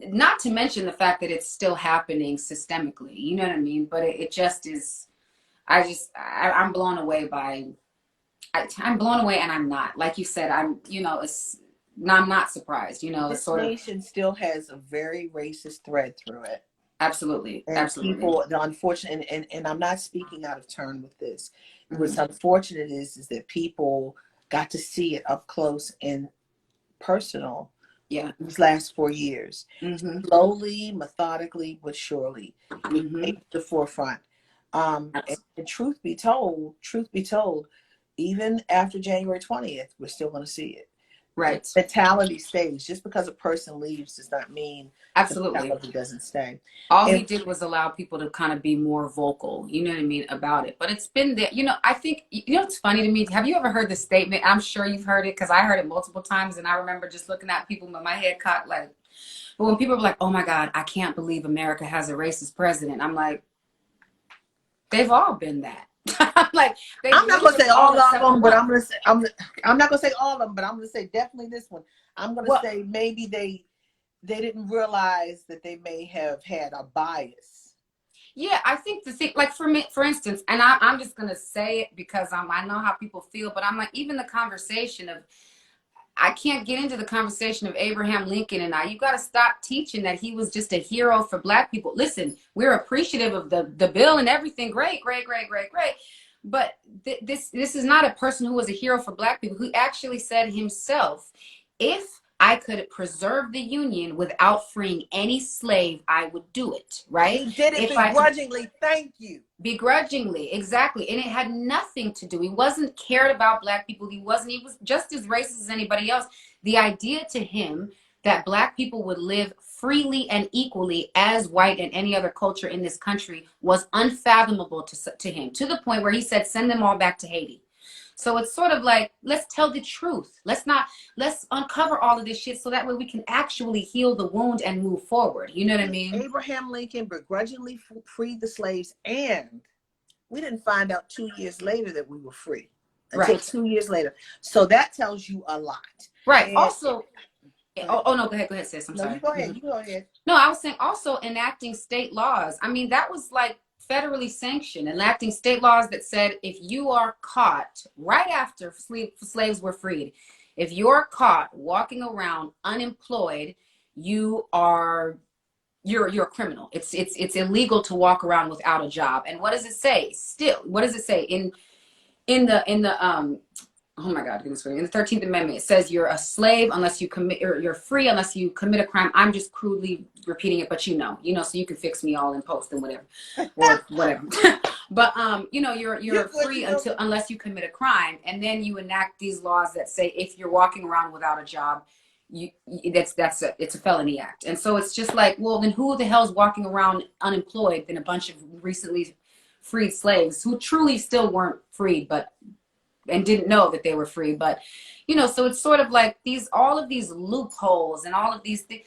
not to mention the fact that it's still happening systemically. You know what I mean? But it just is. I'm blown away I'm blown away, and I'm not. Like you said, I'm not surprised. This nation still has a very racist thread through it. Absolutely. And Absolutely. people, the unfortunate, and I'm not speaking out of turn with this. What's Mm-hmm. unfortunate is that people got to see it up close and personal Yeah. these last 4 years. Mm-hmm. Slowly, methodically, but surely, it Mm-hmm. came to the forefront. And truth be told, even after January 20th, we're still going to see it. The Right. mentality stays. Just because a person leaves does not mean the Absolutely. mentality doesn't stay. All he And did was allow people to kind of be more vocal, you know what I mean, about it. But it's been there, you know, I think, you know, it's funny to me. Have you ever heard the statement? I'm sure you've heard it because I heard it multiple times. And I remember just looking at people with my head cocked like, but when people were like, oh my God, I can't believe America has a racist president. I'm like, they've all been that. I'm like, they've I'm not going to say literally all all of except for them, but one. I'm going to say, I'm not going to say all of them, but I'm going to say definitely this one. I'm going to Well, say maybe they didn't realize that they may have had a bias. yeah, I think the thing, like for me, for instance, and I'm just gonna say it because I know how people feel, but I'm like, even the conversation of, I can't get into the conversation of Abraham Lincoln and I. You got to stop teaching that he was just a hero for Black people. Listen, we're appreciative of the bill and everything. Great, great, great, great, great. But this is not a person who was a hero for Black people. Who actually said himself, if I could preserve the Union without freeing any slave, I would do it. Right? He did it If I begrudgingly. Thank you. begrudgingly, exactly. And it had nothing to do, he wasn't cared about Black people, he was just as racist as anybody else. The idea to him that Black people would live freely and equally as white and any other culture in this country was unfathomable to him, to the point where he said send them all back to Haiti. So it's sort of like, let's tell the truth. Let's uncover all of this shit so that way we can actually heal the wound and move forward. You know what I mean? Abraham Lincoln begrudgingly freed the slaves, and we didn't find out 2 years later that we were free until Right. 2 years later. So that tells you a lot. Right. And Also, oh no, go ahead, sis. I'm no, sorry. you go ahead. You go ahead. No, I was saying also enacting state laws. I mean, that was like federally sanctioned, enacting state laws that said if you are caught right after slaves were freed, if you're caught walking around unemployed, you're a criminal. It's illegal to walk around without a job. And what does it say? Still, what does it say in the oh my God, goodness me. In the 13th Amendment, it says you're a slave unless you commit, or you're free unless you commit a crime. I'm just crudely repeating it, but you know, so you can fix me all in post and whatever, or whatever. But you're free unless you commit a crime, and then you enact these laws that say if you're walking around without a job, it's a felony act. And so it's just like, well, then who the hell's walking around unemployed than a bunch of recently freed slaves who truly still weren't freed, and didn't know that they were free. But so it's sort of like all of these loopholes and all of these things.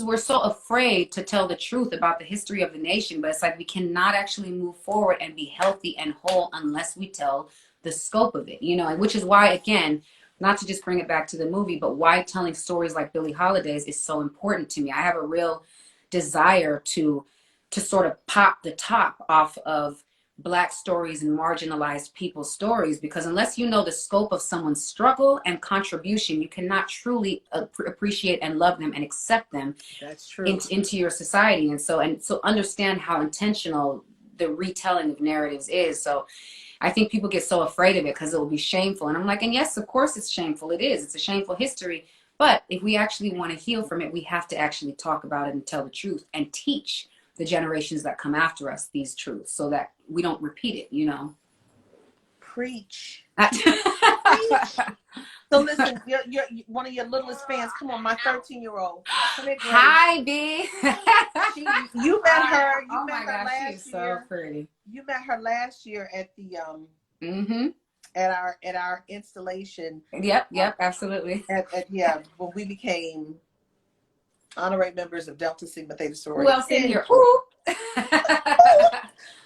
We're so afraid to tell the truth about the history of the nation, but it's like we cannot actually move forward and be healthy and whole unless we tell the scope of it, and which is why, again, not to just bring it back to the movie, but why telling stories like Billie Holiday's is so important to me. I have a real desire to sort of pop the top off of Black stories and marginalized people's stories, because unless you know the scope of someone's struggle and contribution, you cannot truly appreciate and love them and accept them. That's true. into your society. And so understand how intentional the retelling of narratives is. So I think people get so afraid of it because it will be shameful. And I'm like, and yes, of course it's shameful. It is. It's a shameful history. But if we actually want to heal from it, we have to actually talk about it and tell the truth and teach the generations that come after us these truths so that we don't repeat it. Preach. Preach. So listen, you're one of your littlest fans. Come on, my 13-year-old. Hi, B. You met her. You Oh met my her gosh, last she's year. so pretty. You met her last year at the Mm-hmm. at our installation. Yep, absolutely. When we became honorary members of Delta Sigma Theta Sorority. Who else in here? Ooh.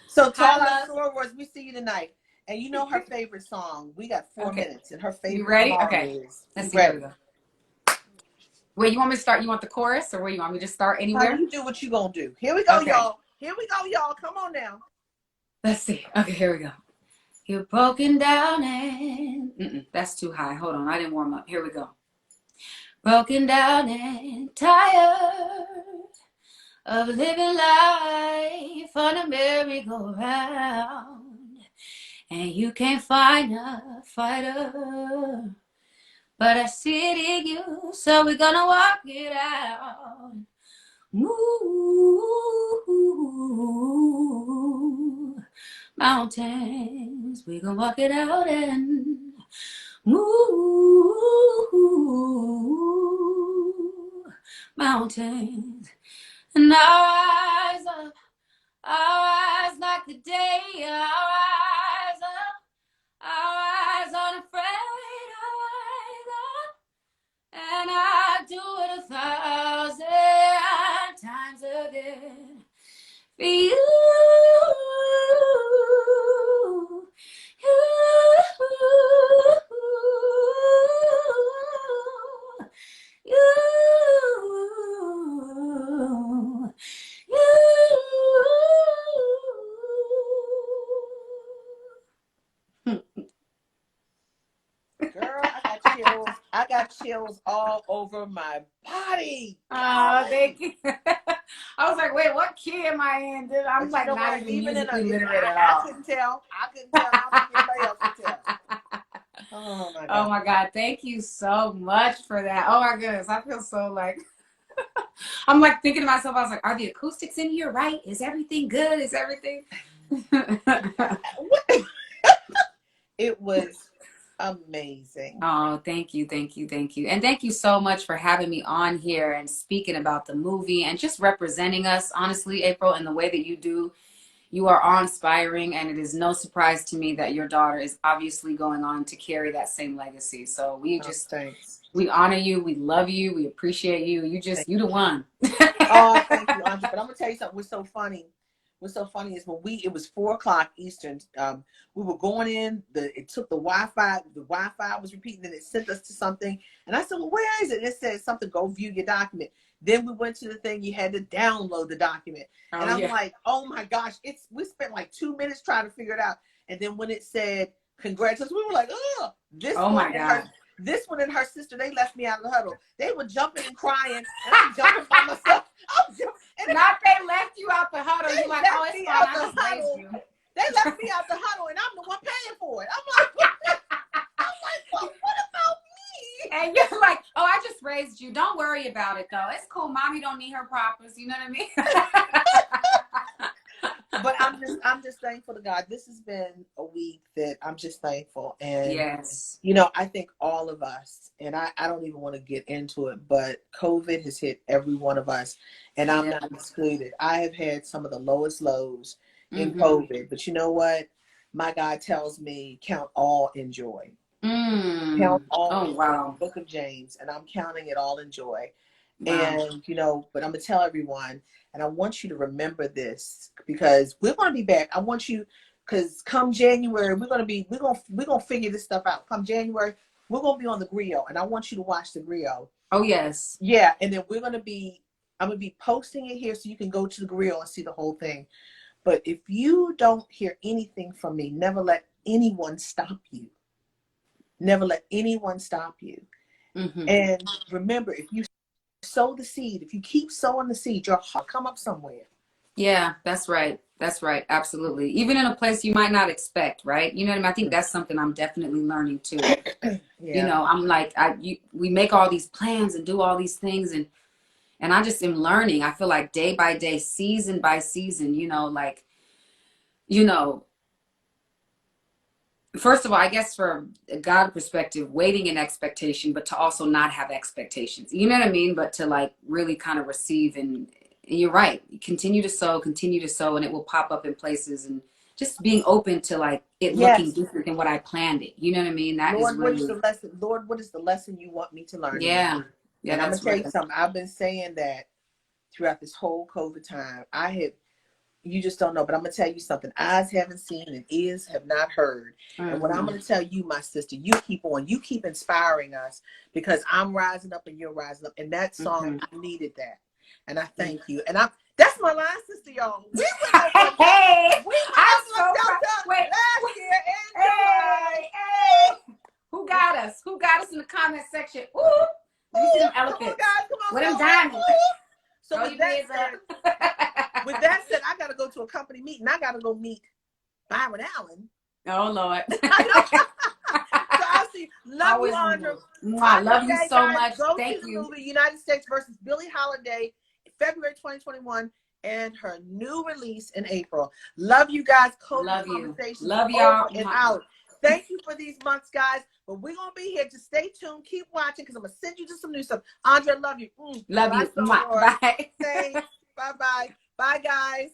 So to all our sorors, we see you tonight. And you know her favorite song. We got 4 minutes, and her favorite You ready? song Okay. is. Let's see. Here we go. Wait, you want me to start? You want the chorus, or where you want me to start anywhere? How you do what you gonna do? Here we go, y'all. Here we go, y'all. Come on now. Let's see. Okay, here we go. You're broken down and that's too high. Hold on, I didn't warm up. Here we go. Broken down and tired of living life on a merry-go-round. And you can't find a fighter, but I see it in you, so we're gonna walk it out. Move mountains, we gonna walk it out and move mountains. And our eyes like the day, our eyes up, our eyes unafraid, our eyes up. And I'd do it 1,000 times again for you, you, Girl, I got chills. I got chills all over my body. Oh, thank you. I was like, wait, what key am I in? Dude, I'm like not even musically literate at all. I couldn't tell. I don't think anybody else could tell. Oh my God. Oh my God. Thank you so much for that. Oh my goodness. I feel so like, I'm like thinking to myself, I was like, are the acoustics in here right? Is everything good? Is everything? It was amazing. Oh, thank you, thank you, thank you. And thank you so much for having me on here and speaking about the movie and just representing us, honestly, April, in the way that you do. You are awe-inspiring, and it is no surprise to me that your daughter is obviously going on to carry that same legacy. So we just, we honor you, we love you, we appreciate you. You the one. Oh, thank you, Andra. But I'm gonna tell you something. What's so funny is when it was 4:00 Eastern. We were going in. It took the Wi-Fi. The Wi-Fi was repeating, and it sent us to something. And I said, "Well, where is it?" And it said something. Go view your document. Then we went to the thing. You had to download the document, and I'm like, "Oh my gosh!" We spent like 2 minutes trying to figure it out. And then when it said congratulations, we were like, "Oh, this oh my God." This one and her sister, they left me out of the huddle. They were jumping and crying, and I'm jumping by myself. Not they left you out the huddle. You're like, oh, it's fine. I just raised you. They left me out the huddle, and I'm the one paying for it. I'm like, well, what about me? And you're like, oh, I just raised you. Don't worry about it, though. It's cool. Mommy don't need her props. You know what I mean? But I'm just thankful to God. This has been a week that I'm just thankful. And, yes, you know, I think all of us, and I don't even want to get into it, but COVID has hit every one of us, and I'm not excluded. I have had some of the lowest lows in COVID, but you know what? My God tells me, count all in joy. Count all in the book of James, and I'm counting it all in joy. And, you know, but I'm going to tell everyone, and I want you to remember this, because we're going to be back. I want you, because come January, we're going to figure this stuff out. Come January, we're going to be on the Griot, and I want you to watch the Griot. Oh, yes. Yeah. And then I'm going to be posting it here so you can go to the Griot and see the whole thing. But if you don't hear anything from me, never let anyone stop you. Never let anyone stop you. And remember, if you sow the seed, if you keep sowing the seed, your heart come up somewhere. Yeah, that's right. That's right. Absolutely. Even in a place you might not expect, right? You know what I mean? I think that's something I'm definitely learning too. You know, I'm like, we make all these plans and do all these things, and I just am learning. I feel like day by day, season by season, you know, like, you know, first of all, I guess from a God perspective, waiting in expectation, but to also not have expectations. You know what I mean? But to like really kind of receive, and you're right. Continue to sow, and it will pop up in places, and just being open to like it looking different than what I planned it. You know what I mean? That Lord, is really, what is the lesson? Lord, what is the lesson you want me to learn? Yeah. And I'm gonna tell you something. I've been saying that throughout this whole COVID time. You just don't know, but I'm gonna tell you something. Eyes haven't seen and ears have not heard. And what I'm gonna tell you, my sister, you keep on. You keep inspiring us, because I'm rising up and you're rising up. And that song, I needed that. And I thank you. And that's my line, sister, y'all. We went over last year. Hey. Who got us? Who got us in the comment section? Ooh. You see them elephants. Come on, guys. Come on. With them diamonds. So with that said, With that said, I got to go to a company meeting. I got to go meet Byron Allen. Oh, Lord. So I'll see. Love you, Andra. I love you Okay, so guys, much. go Thank see the you. movie United States versus Billie Holiday, February 2021, and her new release in April. Love you guys. COVID Love you. conversations Love y'all. over and out. Thank you for these months, guys. But we're going to be here. Just stay tuned. Keep watching because I'm going to send you to some new stuff. Andra, love you. Love Bye, you. Songbird. Bye. Thanks. Bye-bye. Bye, guys.